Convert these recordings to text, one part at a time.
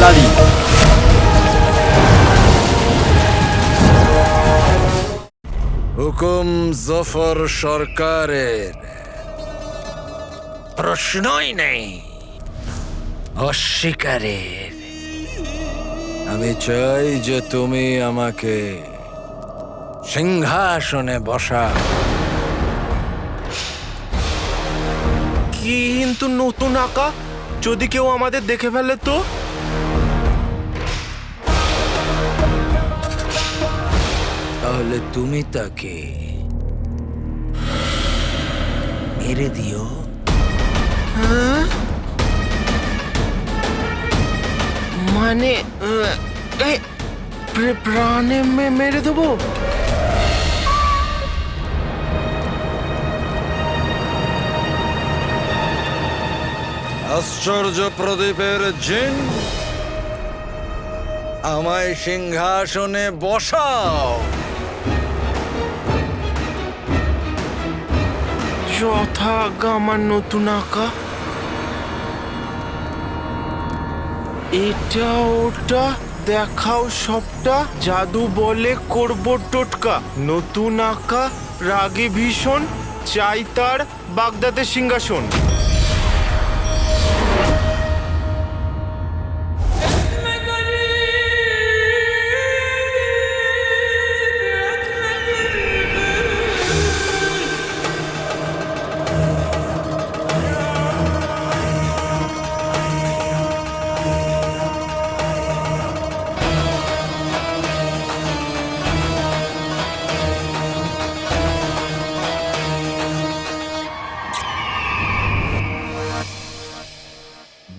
নারী। হুকুম জফর সরকারের, প্রশ্নই নেই অস্বীকারের। আমি চাই যে তুমি আমাকে সিংহাসনে বসাও। কিন্তু নতুন আঁকা, যদি কেউ আমাদের দেখে ফেলে তো? তাহলে তুমি তাকে মেরে দিও। মানে প্রাণে মেরে দেবো? আশ্চর্য প্রদীপের জিন, আমায় সিংহাসনে বসাও। যথাজ্ঞা আমার নতুন আঁকা। এটা ওটা দেখাও সবটা, জাদু বলে করবো টোটকা। নতুন আঁকা রাগে ভীষণ, চাই তার বাগদাদের সিংহাসন।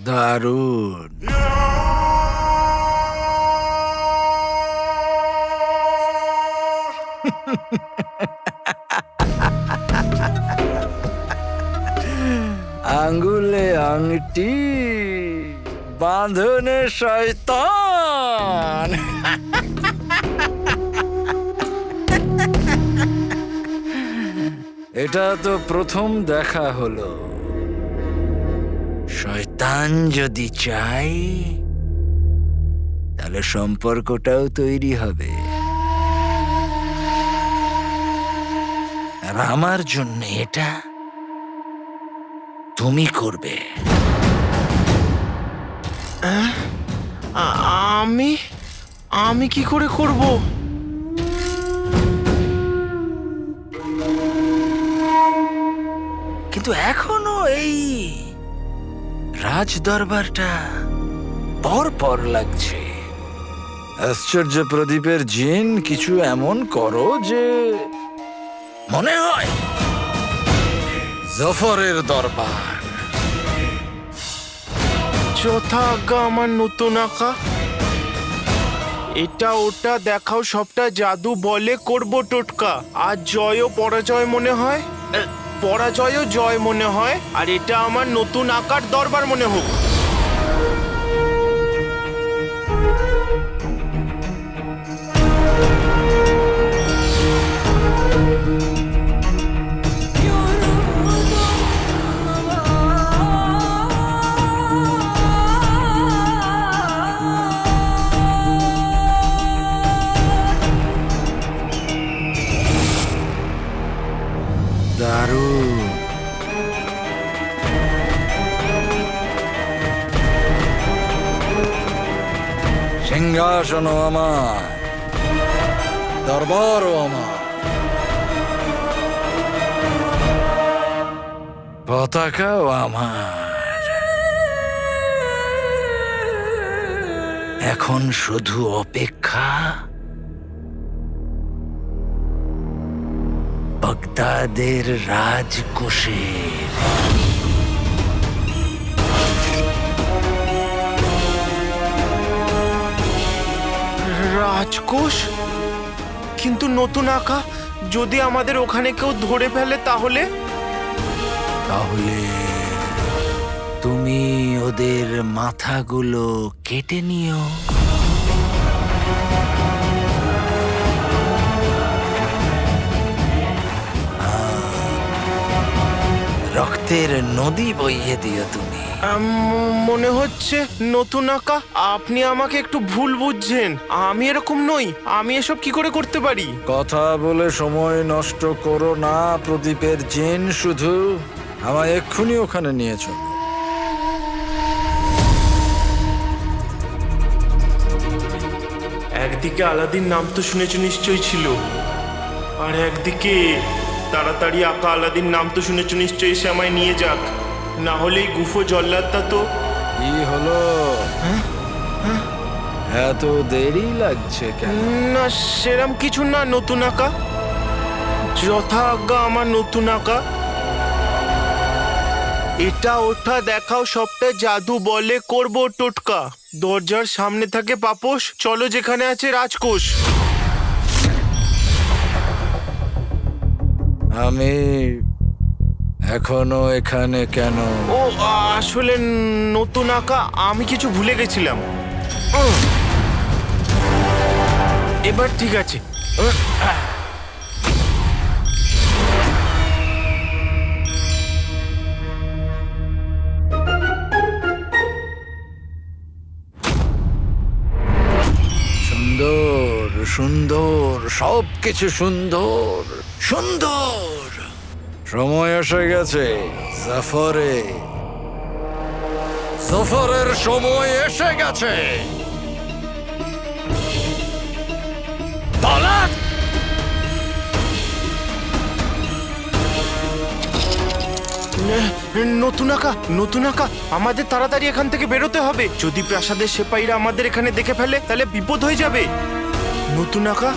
দারুণ। আঙ্গুলে আংটি, বাঁধনে শয়তান। এটা তো প্রথম দেখা হলো। শয়তান যদি চাই, তাহলে সম্পর্কটাও তৈরি হবে। আর আমার জন্য এটা তুমি করবে। আমি আমি কি করে করব? কিন্তু এখনো এই রাজ দরবারটা পর পর লাগছে। আশ্চর্য প্রদীপের জিন, কিছু এমন করো যে মনে হয় জফরের দরবার। যথাজ্ঞা আমার নতুন আঁকা। এটা ওটা দেখাও সবটা, জাদু বলে করবো টোটকা। আজ জয় ও পরাজয় মনে হয়, পরাজয়ও জয় মনে হয়। আর এটা আমার নতুন আঁকার দরবার মনে হোক। দারুণ। সিংহাসনও আমার, দরবারও আমার, পতাকাও আমার। এখন শুধু অপেক্ষা বাগদাদের রাজকোষের। রাজকোষ? কিন্তু নতুন আঁকা, যদি আমাদের ওখানে কেউ ধরে ফেলে তাহলে? তাহলে তুমি ওদের মাথাগুলো কেটে নিও। রক্তের নদী বইয়ে দিও তুমি। মনে হচ্ছে নতুন আঁকা আপনি আমাকে একটু ভুল বুঝছেন। আমি এরকম নই। আমি এসব কি করে করতে পারি? কথা বলে সময় নষ্ট করো না প্রদীপের জিন, শুধু আমায় এক্ষুনি ওখানে নিয়ে চলো। একদিকে আলাদিন নাম তো শুনেছ নিশ্চয়ই ছিল, আর একদিকে তাড়াতাড়ি আঁকা আলাদিন নাম তো শুনেছ নিশ্চয়ই, সে আমায় নিয়ে যাক, না হলে এই গুফো জল্লাদটা তো। কি হলো? এত দেরি লাগছে কেন? না সেরম কিছু না নতুন আঁকা, যথা আজ্ঞা আমার নতুন আঁকা। এটা ওঠা দেখাও সবটা জাদু বলে করব টোটকা। দরজার সামনে থাকে পাপোশ, চলো যেখানে আছে রাজকোষ। আমি এখনো এখানে কেন? ও আসলে নতুন আঁকা আমি কিছু ভুলে গেছিলাম। এবার ঠিক আছে। সুন্দর সুন্দর, সবকিছু সুন্দর সুন্দর। সময় এসে গেছে সফরের সময় এসে গেছে। তালাক! নতুন আঁকা আমাদের তাড়াতাড়ি এখান থেকে বেরোতে হবে। যদি প্রাসাদের সেপাইরা আমাদের এখানে দেখে ফেলে তাহলে বিপদ হয়ে যাবে। নতুন আঁকা,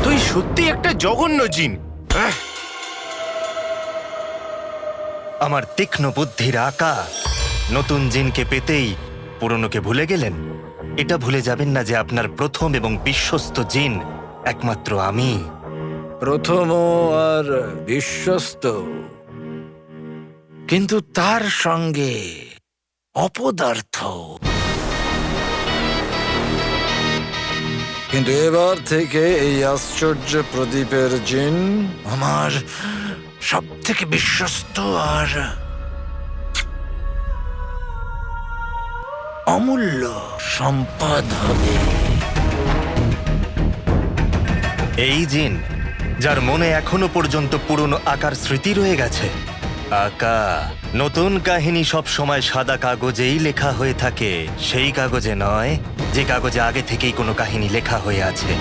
তুই সত্যি একটা জঘন্য জিন। আমার তীক্ষ্ণ বুদ্ধির আঁকা নতুন জিনকে পেতেই পুরনোকে ভুলে গেলেন। এটা ভুলে যাবেন না যে আপনার প্রথম এবং বিশ্বস্ত জিন একমাত্র আমি। প্রথম আর বিশ্বস্ত, কিন্তু তার সঙ্গে অপদার্থ। কিন্তু এবার থেকে এই আশ্চর্য প্রদীপের জিন আমার সব থেকে বিশ্বস্ত আর অমূল্য সম্পদ হবে। এই জিন যার মনে এখনো পর্যন্ত পুরনো আকার স্মৃতি রয়ে গেছে। আকা নতুন কাহিনী সব সময় সাদা কাগজেই লেখা হয়ে থাকে, সেই কাগজে নয় যে কাগজে আগে থেকেই কোনো কাহিনী লেখা হয়ে আছে।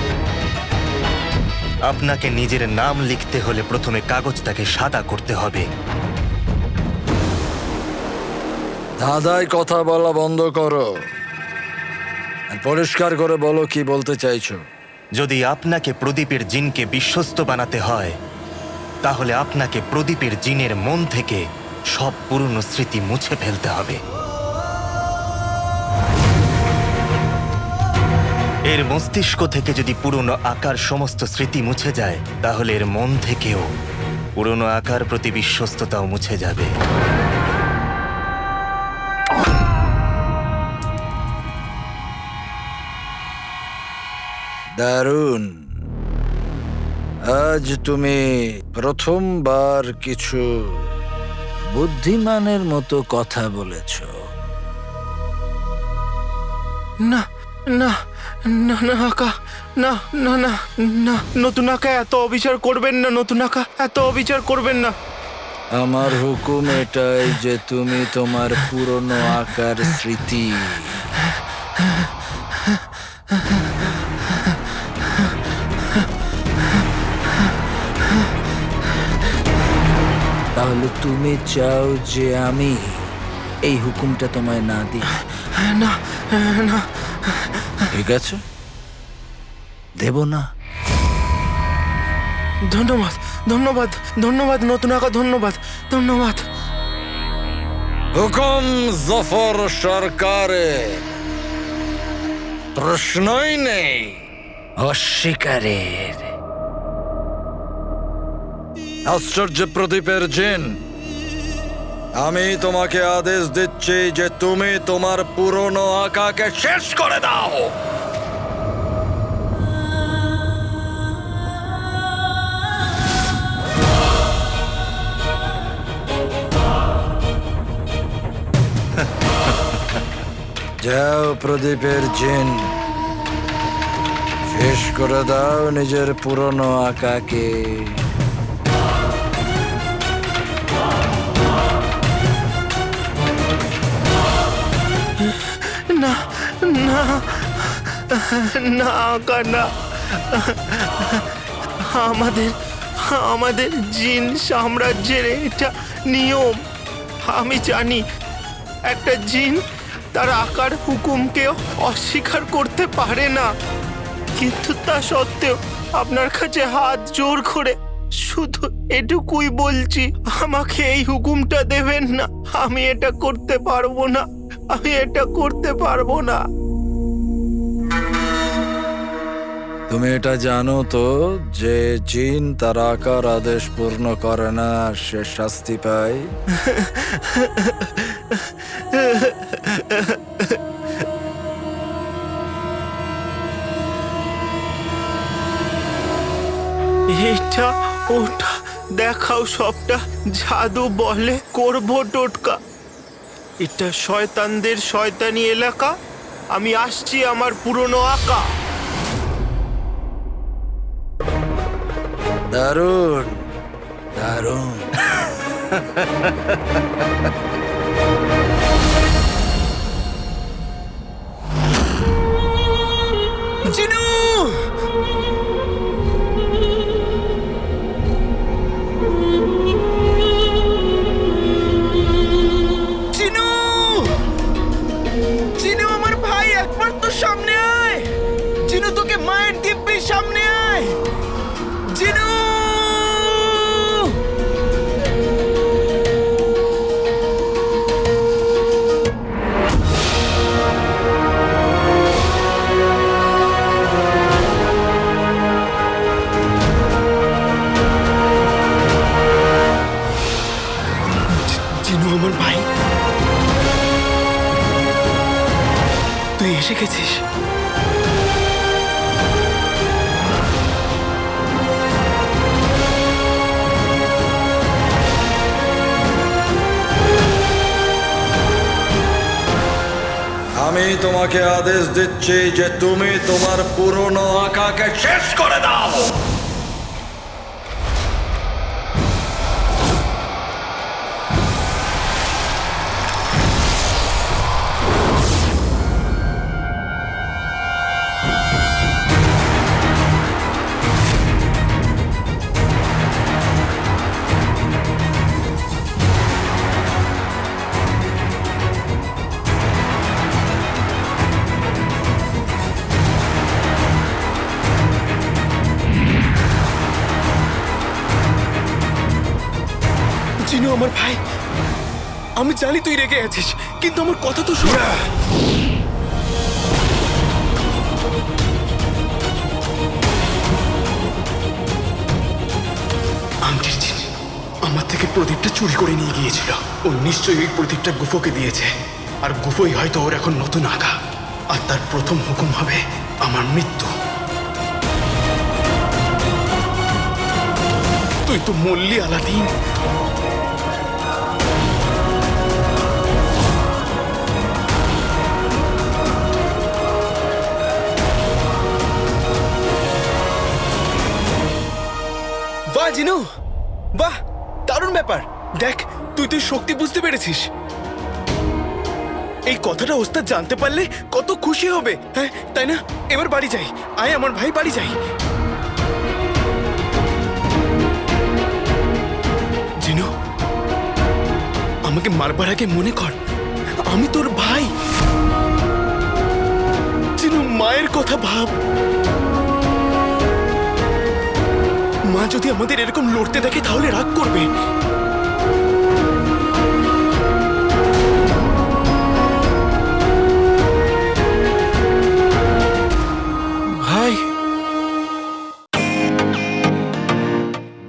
আপনাকে নিজের নাম লিখতে হলে প্রথমে কাগজটাকে সাদা করতে হবে। দাদাই কথা বলা বন্ধ করো আর পরিষ্কার করে বলো কি বলতে চাইছো। যদি আপনাকে প্রদীপের জিনকে বিশ্বস্ত বানাতে হয় তাহলে আপনাকে প্রদীপের জিনের মন থেকে সব পুরনো স্মৃতি মুছে ফেলতে হবে। এর মস্তিষ্ক থেকে যদি পুরনো আকার সমস্ত স্মৃতি মুছে যায় তাহলে এর মন থেকেও পুরনো আকার প্রতি বিশ্বস্ততাও মুছে যাবে। দারুণ, আজ তুমি প্রথমবার কিছু বুদ্ধিমানের মতো কথা বলেছ। না না না না আঁকা, না না না না নতুন আঁকা এত অবিচার করবেন না। নতুন আঁকা এত অবিচার করবেন না। আমার হুকুম এটাই যে তুমি তোমার পুরনো আকার স্মৃতি তাহলে তুমি চাও যে আমি এই হুকুমটা তোমায় না দিই? না না ঠিক আছে, দেব না। ধন্যবাদ ধন্যবাদ ধন্যবাদ নতুন আঁকা, ধন্যবাদ ধন্যবাদ। হুকুম জফর সরকারের, প্রশ্নই নেই। অস্বীকারের। আশ্চর্য প্রদীপের জিন, আমি তোমাকে আদেশ দিচ্ছি যে তুমি তোমার পুরনো আকাকে শেষ করে দাও। যাও প্রদীপের জিন, শেষ করে দাও নিজের পুরনো আকাকে। না না না আকা না, আমাদের আমাদের জিন সাম্রাজ্যের এটা নিয়ম। আমি জানি একটা জিন তার আকার হুকুমকে অস্বীকার করতে পারে না, কিন্তু তা সত্ত্বেও আপনার কাছে হাত জোর করে শুধু এটুকুই বলছি, আমাকে এই হুকুমটা দেবেন না। আমি এটা করতে পারবো না, আমি এটা করতে পারবো না। তুমি এটা জানো তো যে জিন তার আকার আদেশ পূর্ণ করে না সে শাস্তি পায়? এটা ওটা দেখাও, সবটা জাদু বলে করবো টোটকা। এটা শয়তানদের শয়তানি এলাকা, আমি আসছি আমার পুরনো আকা। দারুণ দারুণ। জিনু! জিনু! জিনু আমার ভাই, একবার তো সামনে আয়। জিনু তোকে মায়ের দিব্যি, সামনে আয়। জিনু! জিনু আমার ভাই, তুই এসে গেছিস। আমি তোমাকে আদেশ দিচ্ছি যে তুমি তোমার পুরনো আকাকে শেষ করে দাও। জিনু আমার ভাই, আমি জানি তুই রেগে আছিস, কিন্তু আমার কথা তো শোন। আংটির চিনি আমার থেকে প্রদীপটা চুরি করে নিয়ে গিয়েছিল। ও নিশ্চয়ই ওই প্রদীপটা গুফোকে দিয়েছে, আর গুফোই হয়তো ওর এখন নতুন আঁকা, আর তার প্রথম হুকুম হবে আমার মৃত্যু। তুই তো মল্লি আলাদিন। বাহ জিনু, বাহ, দারুণ ব্যাপার। দেখ, তুই তুই শক্তি বুঝতে পেরেছিস। এই কথাটা ওস্তাদ জানতে পারলে কত খুশি হবে, হ্যাঁ তাই না? এবার বাড়ি যাই, আয় আমার ভাই, বাড়ি যাই। জিনু, আমাকে মারবার আগে মনে কর আমি তোর ভাই। জিনু, মায়ের কথা ভাব। মা যদি আমাদের এরকম লড়তে দেখে তাহলে রাগ করবে। ভাই,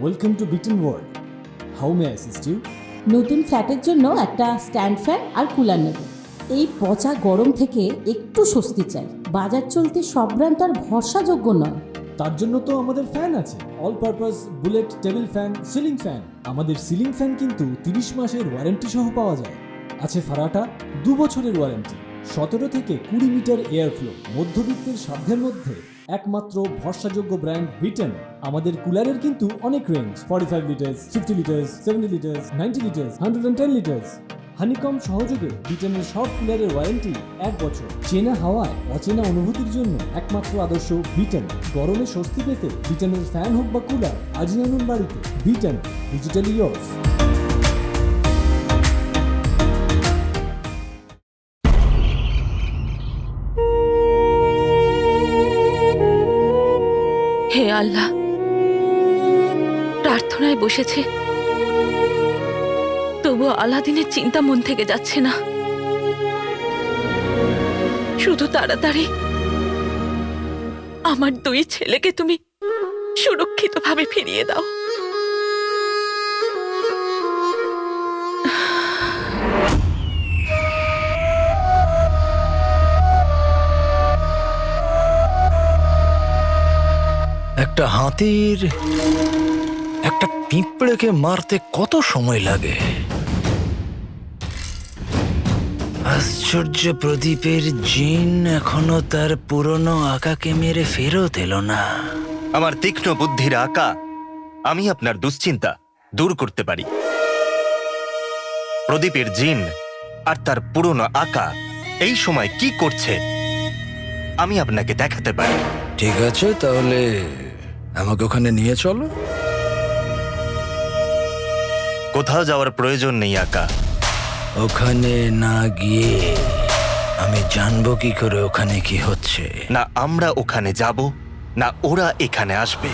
welcome to Beaton world. How may I assist you? নতুন ফ্ল্যাটের জন্য একটা স্ট্যান্ড ফ্যান আর কুলার নেব। এই পচা গরম থেকে একটু স্বস্তি চাই। বাজার চলতে সব ব্র্যান্ড তো আর ভরসাযোগ্য নয়। তার জন্য তো আমাদের ফ্যান আছে, all purpose bullet table fan, ceiling fan. আমাদের সিলিং ফ্যান কিন্তু 30 মাসের ওয়ারেন্টি সহ পাওয়া যায়। আছে ফারাটা 2 বছরের ওয়ারেন্টি। 17 থেকে 20 মিটার এয়ার ফ্লো, মধ্যবিত্তের সাধ্যের মধ্যে একমাত্র ভরসাযোগ্য ব্র্যান্ড বিটেন। আমাদের কুলারের কিন্তু অনেক range, 45 litres, 50 litres, 70 litres, 90 litres, 110 litres. Honeycomb সহযোগে বিটেনের সব কুলারের ওয়ারেন্টি 1 বছর। চেনা হাওয়ায় অচেনা অনুভূতির জন্য একমাত্র আদর্শ বিটেন। গরমে স্বস্তি পেতে বিটেনের ফ্যান হোক বা কুলার, আজই আনুন বাড়িতে। বিটেন, ডিজিটালি ইয়ার্স। হে আল্লাহ, প্রার্থনায় বসেছে, তবু আলাদিনের চিন্তা মন থেকে যাচ্ছে না। শুধু তাড়াতাড়ি আমার 2 ছেলেকে তুমি সুরক্ষিতভাবে ফিরিয়ে দাও। একটা হাতির একটা পিঁপড়েকে মারতে কত সময় লাগে? আশ্চর্য, প্রদীপের জিন এখনো তার পুরনো আকাকে মেরে ফেরত এলো না। আমার তীক্ষ্ণ বুদ্ধির আকা আমি আপনার দুশ্চিন্তা দূর করতে পারি। প্রদীপের জিন আর তার পুরনো আকা এই সময় কি করছে আমি আপনাকে দেখাতে পারি। ঠিক আছে, তাহলে আমাকে ওখানে নিয়ে চলো। কোথাও যাওয়ার প্রয়োজন নেই আকা। ওখানে না গিয়ে আমি জানবো কি করে ওখানে কি হচ্ছে? না আমরা ওখানে যাব, না ওরা এখানে আসবে।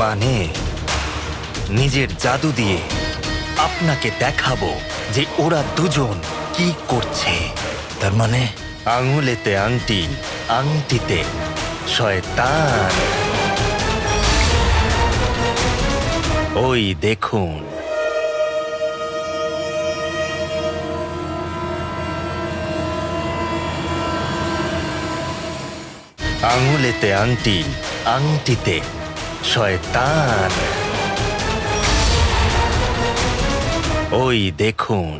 মানে নিজের জাদু দিয়ে আপনাকে দেখাবো যে ওরা দুজন কি করছে। তার মানে আঙুলেতে আংটি, আংটিতে শয়তান। ওই দেখুন। আঙুলেতে আংটি, আংটিতে শয়তান। ওই দেখুন।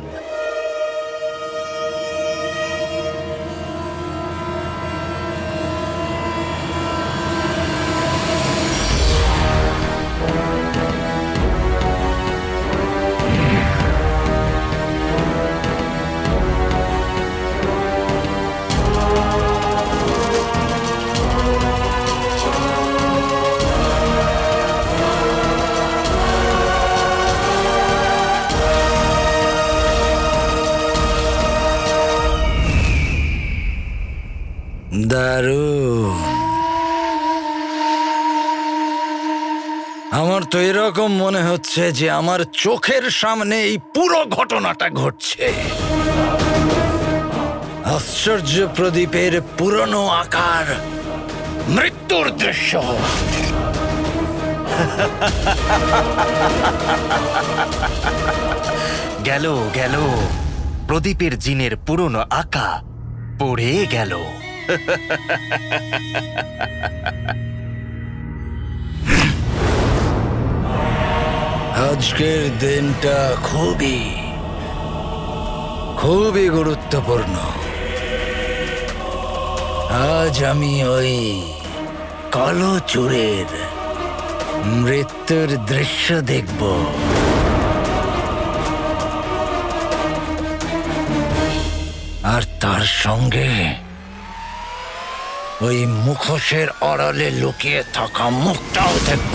দারুণ। আমার তো এরকম মনে হচ্ছে যে আমার চোখের সামনে এই পুরো ঘটনাটা ঘটছে। আশ্চর্য, প্রদীপের পুরনো আকার, মৃত্যুর দৃশ্য। গেল গেল, প্রদীপের জিনের পুরনো আকা পড়ে গেল। আজকের দিনটা খুবই গুরুত্বপূর্ণ। আজ আমি ওই কালো চোরের মৃত্যুর দৃশ্য দেখব। আর তার সঙ্গে ওই মুখোশের আড়ালে লুকিয়ে থাকা মুখটাও দেখব।